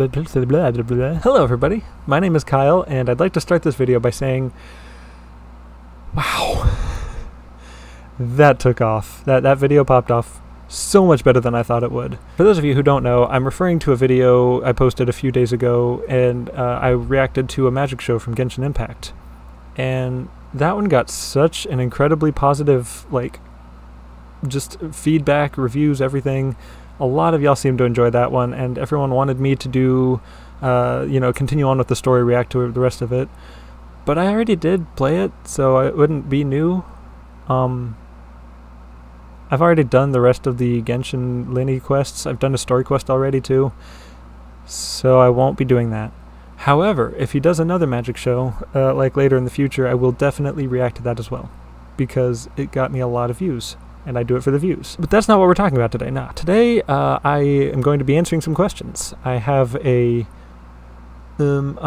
Hello everybody, my name is Kyle, and I'd like to start this video by saying, wow, that took off. That video popped off so much better than I thought it would. For those of you who don't know, I'm referring to a video I posted a few days ago, and I reacted to a magic show from Genshin Impact. And that one got such an incredibly positive, just feedback, reviews, everything. A lot of y'all seemed to enjoy that one, and everyone wanted me to do, continue on with the story, react to the rest of it. But I already did play it, so it wouldn't be new. I've already done the rest of the Genshin Lenny quests. I've done a story quest already too, so I won't be doing that. However, if he does another magic show, later in the future, I will definitely react to that as well, because it got me a lot of views. And I do it for the views. But that's not what we're talking about today. Nah, today I am going to be answering some questions. I have a... I'm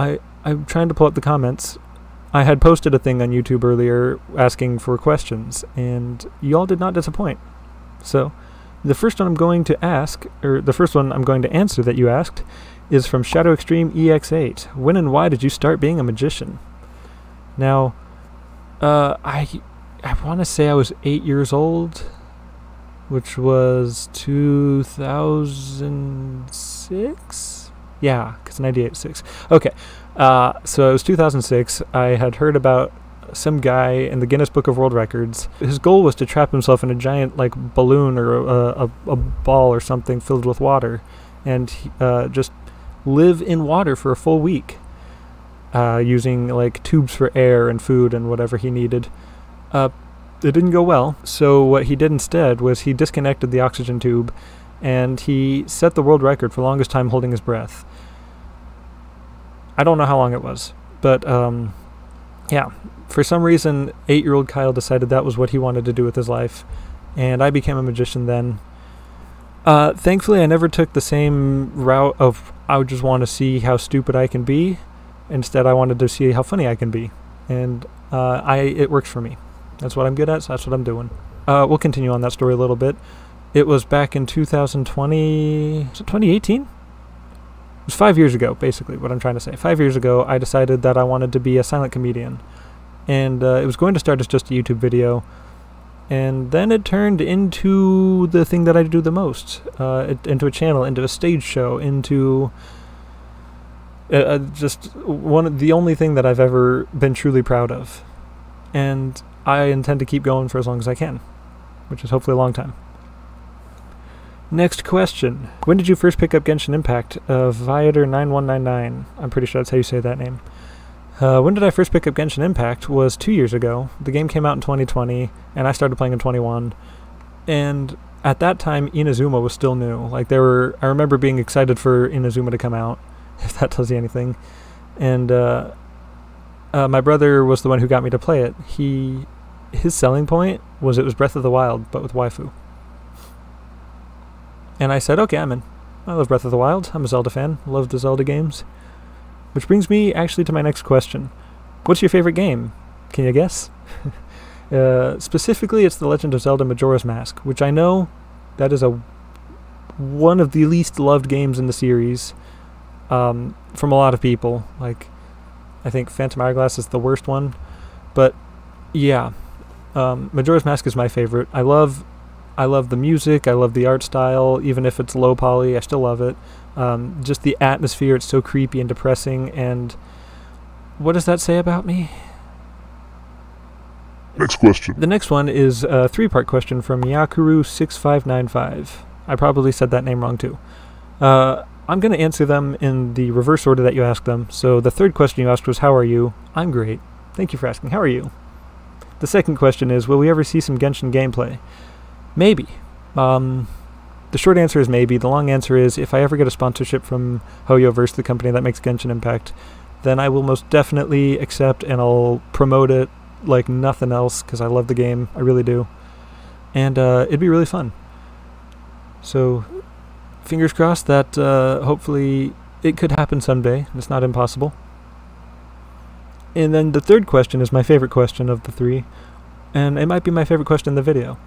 trying to pull up the comments. I had posted a thing on YouTube earlier asking for questions, and y'all did not disappoint. So, the first one I'm going to answer that you asked is from Shadow Extreme EX8. When and why did you start being a magician? Now, I want to say I was 8 years old, which was 2006? Yeah, because 98.6. Okay, so it was 2006. I had heard about some guy in the Guinness Book of World Records. His goal was to trap himself in a giant, balloon or a ball or something filled with water, and just live in water for a full week, using, tubes for air and food and whatever he needed. It didn't go well, so what he did instead was he disconnected the oxygen tube, and he set the world record for longest time holding his breath. I don't know how long it was, but yeah, for some reason 8-year-old Kyle decided that was what he wanted to do with his life, and I became a magician then. Thankfully I never took the same route of I would just want to see how stupid I can be. Instead I wanted to see how funny I can be, and it works for me. That's what I'm good at, so that's what I'm doing. We'll continue on that story a little bit. It was back in 2020... Was it 2018? It was 5 years ago, basically, what I'm trying to say. 5 years ago, I decided that I wanted to be a silent comedian. And it was going to start as just a YouTube video. And then it turned into the thing that I do the most. Into a channel, into a stage show, into... just the only thing that I've ever been truly proud of. And I intend to keep going for as long as I can, which is hopefully a long time. Next question. When did you first pick up Genshin Impact? Viator9199. I'm pretty sure that's how you say that name. When did I first pick up Genshin Impact was 2 years ago. The game came out in 2020, and I started playing in 21. And at that time, Inazuma was still new. I remember being excited for Inazuma to come out, if that tells you anything. And my brother was the one who got me to play it. His selling point was it was Breath of the Wild, but with waifu. And I said, okay, I'm in. I love Breath of the Wild. I'm a Zelda fan. Love the Zelda games. Which brings me actually to my next question. What's your favorite game? Can you guess? Specifically, it's The Legend of Zelda Majora's Mask, which I know that is one of the least loved games in the series from a lot of people. I think Phantom Hourglass is the worst one. But, yeah. Majora's Mask is my favorite. I love the music, I love the art style, even if it's low poly, I still love it. Just the atmosphere, it's so creepy and depressing, and what does that say about me? Next question. The next one is a 3-part question from Yakuru6595. I probably said that name wrong too. I'm going to answer them in the reverse order that you asked them. So the third question you asked was, how are you? I'm great. Thank you for asking. How are you? The second question is, will we ever see some Genshin gameplay? Maybe. The short answer is maybe. The long answer is, if I ever get a sponsorship from HoYoverse, the company that makes Genshin Impact, then I will most definitely accept, and I'll promote it like nothing else, because I love the game. I really do. And it'd be really fun. So, fingers crossed that hopefully it could happen someday. It's not impossible. And then the third question is my favorite question of the three, and it might be my favorite question in the video.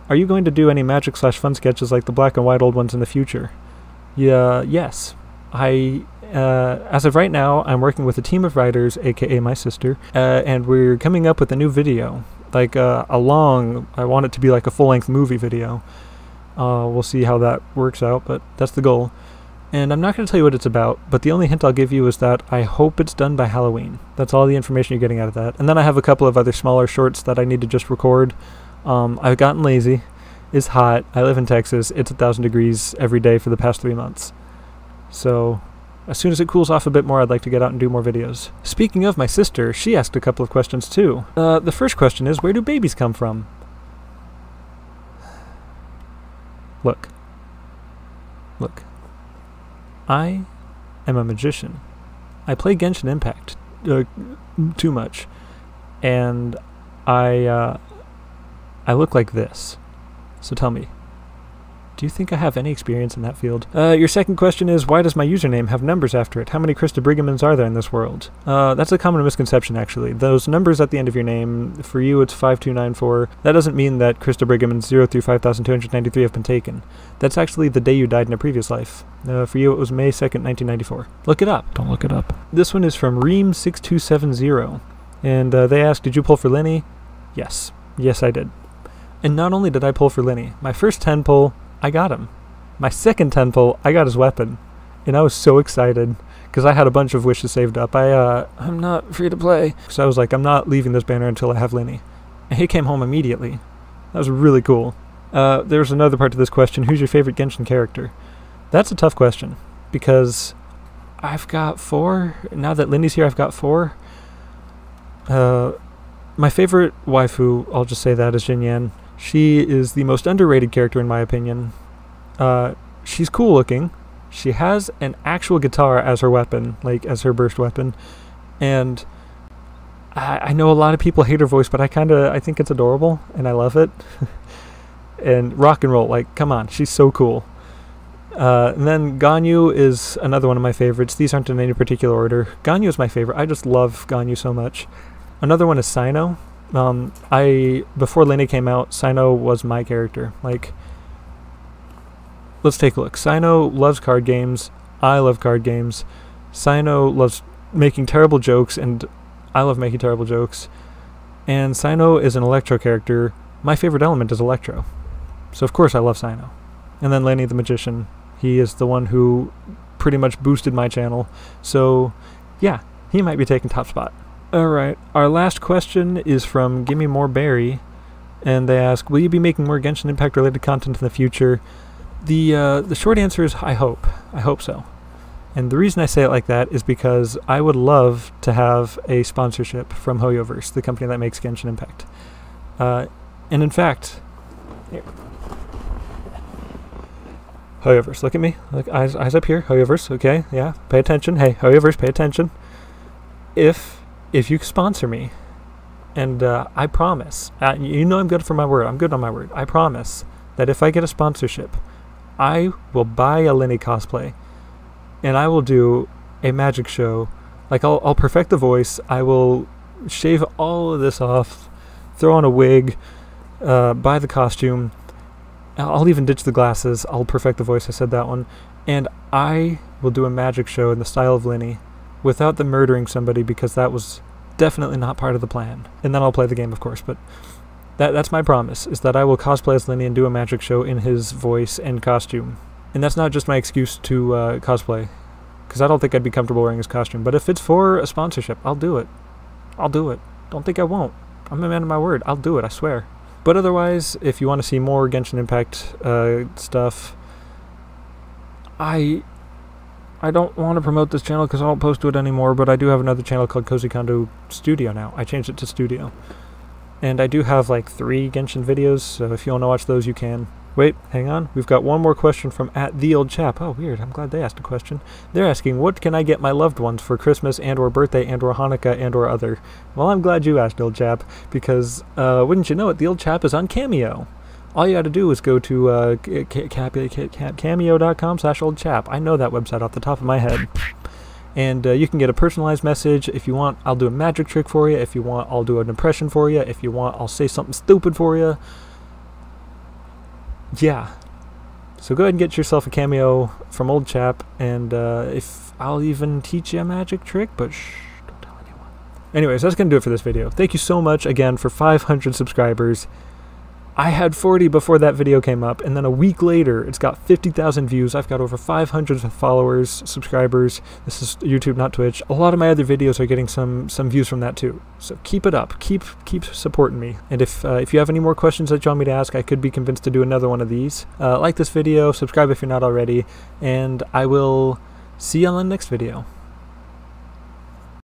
Are you going to do any magic/fun sketches like the black and white old ones in the future? Yeah, yes. I As of right now, I'm working with a team of writers, aka my sister, and we're coming up with a new video. Like I want it to be like a full-length movie video. We'll see how that works out, but that's the goal. And I'm not going to tell you what it's about, but the only hint I'll give you is that I hope it's done by Halloween. That's all the information you're getting out of that. And then I have a couple of other smaller shorts that I need to just record. I've gotten lazy. It's hot. I live in Texas. It's 1,000 degrees every day for the past 3 months. So as soon as it cools off a bit more, I'd like to get out and do more videos. Speaking of my sister, she asked a couple of questions too. The first question is, where do babies come from? Look. I am a magician. I play Genshin Impact too much, and I look like this. So tell me, do you think I have any experience in that field? Your second question is, why does my username have numbers after it? How many Krista Brigamans are there in this world? That's a common misconception, actually. Those numbers at the end of your name, for you it's 5294. That doesn't mean that Krista Brigamans 0 through 5293 have been taken. That's actually the day you died in a previous life. For you it was May 2nd, 1994. Look it up. Don't look it up. This one is from Reem6270. And they asked, did you pull for Lenny? Yes. Yes, I did. And not only did I pull for Lenny, my first 10 pull, I got him. My second 10 pull, I got his weapon. And I was so excited, because I had a bunch of wishes saved up. I'm not free to play. So I was like, I'm not leaving this banner until I have Lenny. And he came home immediately. That was really cool. There's another part to this question. Who's your favorite Genshin character? That's a tough question, because I've got 4. Now that Lenny's here, I've got 4. My favorite waifu, I'll just say that, is Jin Yan. She is the most underrated character in my opinion. She's cool looking. She has an actual guitar as her weapon, like as her burst weapon. And I know a lot of people hate her voice, but I think it's adorable and I love it. And rock and roll, like, come on, she's so cool. And then Ganyu is another one of my favorites. These aren't in any particular order. Ganyu is my favorite. I just love Ganyu so much. Another one is Sino. Before Lenny came out, Sino was my character. Like, let's take a look. Sino loves card games. I love card games. Sino loves making terrible jokes, and I love making terrible jokes. And Sino is an Electro character. My favorite element is Electro. So of course I love Sino. And then Lenny the Magician. He is the one who pretty much boosted my channel. So yeah, he might be taking top spot. Alright, our last question is from Gimme More Berry, and they ask, will you be making more Genshin Impact related content in the future? The short answer is I hope. I hope so. And the reason I say it like that is because I would love to have a sponsorship from Hoyoverse, the company that makes Genshin Impact. And in fact, here. Hoyoverse, look at me. Look, eyes up here. Hoyoverse, okay, yeah, pay attention. Hey, Hoyoverse, pay attention. If you sponsor me, and I promise, you know I'm good for my word, I'm good on my word, I promise that if I get a sponsorship, I will buy a Lenny cosplay, and I will do a magic show. Like, I'll perfect the voice, I will shave all of this off, throw on a wig, buy the costume, I'll even ditch the glasses, I'll perfect the voice, I said that one, and I will do a magic show in the style of Lenny, without them murdering somebody, because that was definitely not part of the plan. And then I'll play the game, of course, but that's my promise, is that I will cosplay as Lenny and do a magic show in his voice and costume. And that's not just my excuse to cosplay, because I don't think I'd be comfortable wearing his costume, but if it's for a sponsorship, I'll do it. I'll do it. Don't think I won't. I'm a man of my word. I'll do it, I swear. But otherwise, if you want to see more Genshin Impact stuff, I don't want to promote this channel because I don't post to it anymore, but I do have another channel called Cozy Kondo Studio now. I changed it to Studio. And I do have like 3 Genshin videos, so if you want to watch those, you can. Wait, hang on. We've got one more question from @TheOldChap. Oh, weird. I'm glad they asked a question. They're asking, what can I get my loved ones for Christmas and or birthday and or Hanukkah and or other? Well, I'm glad you asked, old chap, because wouldn't you know it, the old chap is on Cameo. All you got to do is go to cameo.com/oldchap. I know that website off the top of my head. And you can get a personalized message. If you want, I'll do a magic trick for you. If you want, I'll do an impression for you. If you want, I'll say something stupid for you. Yeah. So go ahead and get yourself a Cameo from Old Chap. And if I'll even teach you a magic trick, but shh, don't tell anyone. Anyways, that's going to do it for this video. Thank you so much again for 500 subscribers. I had 40 before that video came up, and then a week later, it's got 50,000 views. I've got over 500 followers, subscribers. This is YouTube, not Twitch. A lot of my other videos are getting some views from that too. So keep it up. Keep supporting me. And if you have any more questions that you want me to ask, I could be convinced to do another one of these. Like this video, subscribe if you're not already, and I will see you on the next video.